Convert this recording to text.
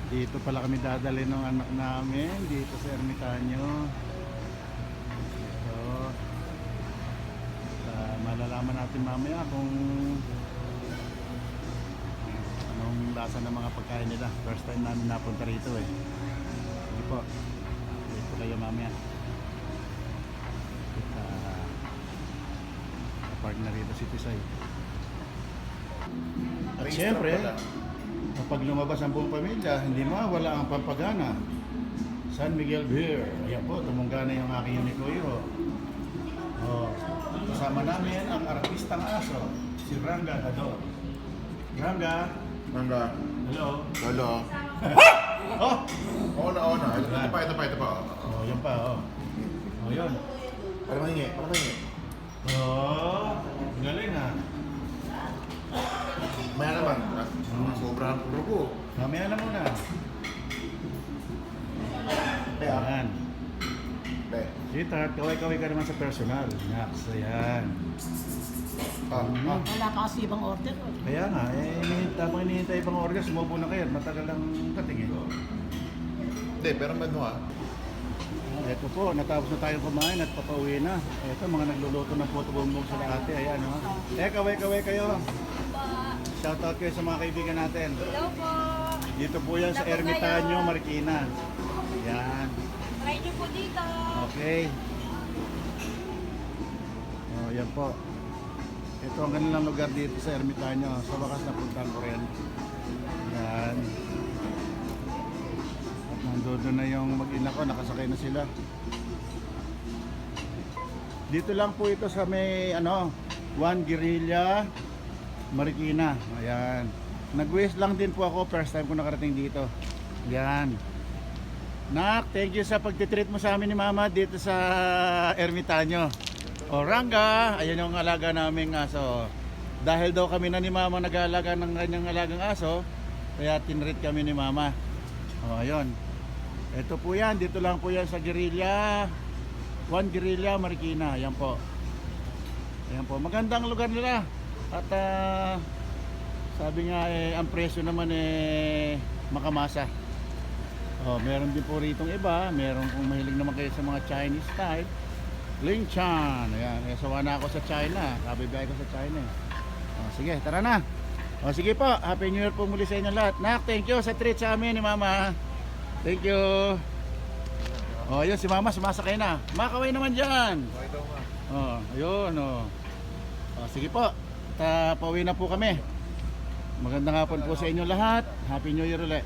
Dito pala kami dadali ng anak namin, dito sa Ermitanyo. Ito. Malalaman natin mamaya kung anong lasa ng mga pagkain nila. First time namin napunta rito eh. Sige po. Dito kayo mamaya. Park na rito si Tisay. At syempre, kapag lumabas ang buong pamilya, hindi mawala ang pampagana. San Miguel Beer. Ayan po, tumungga na yung aking unikoyo. Oh, kasama namin ang artistang aso, si Ranga Hador. Ranga. Mangga. Hello. Lolo. Oh! Oo na. Ito pa. Oh, yan pa, oh. Oh, yun. Para mahingi. Oh, galing ha. Maya naman. Sobrang puro ko. Mamaya na muna. Ayan. Sweetheart, kaway-kaway ka naman sa personal. Nax, ayan. Wala pa kasi ibang order. Kaya nga, habang hinihintay ibang order, sumubo na kayo. Matagal lang katingin. Hindi, pero ano Ito po, natapos na tayong kumain at papauwi na. Ito, mga nagluluto ng puto bumbong sa ate. Ayan, o. Kaway-kaway kayo. Shoutout kayo sa mga kaibigan natin. Hello po. Dito po yan sa Ermitanyo, Marikina. Yan. Try niyo po dito. Okay. Oh, yan po. Ito ang kanilang lugar dito sa Ermitanyo. Sa wakas napuntahan ko rin. Yan. At nandun na yung mag-ina ko. Nakasakay na sila. Dito lang po ito sa may Juan Guerrilla, Marikina. Ayan. Nag-waste lang din po ako. First time ko nakarating dito. Yan. Nak, thank you sa pagtitreat mo sa amin ni Mama dito sa Ermitanyo. O Ranga, ayan yung alaga naming aso. Dahil daw kami na ni Mama nag-aalaga ng kanyang alagang aso, kaya tinreat kami ni Mama. O ayun. Ito po yan, dito lang po yan sa Guerrilla, Juan Guerrilla, Marikina. Ayan po. Ayan po, magandang lugar nila. At sabi nga ang presyo naman makamasa. Oh, meron din po rito iba, meron kung mahilig naman kayo sa mga Chinese style. Ling Chan. Ayan, sawa na ako sa China. Kabibigay ko sa China. Oh, sige, tara na. Oh, sige po, Happy New Year po muli sa inyo lahat. Nak, thank you sa treat sa amin ni Mama. Thank you. Oh, ayun si Mama sumasakay na. Makaway naman diyan. Oh, ayun oh. Oh, sige po. Pauwi na po kami. Magandang hapon po sa inyo lahat. Happy New Year ulit.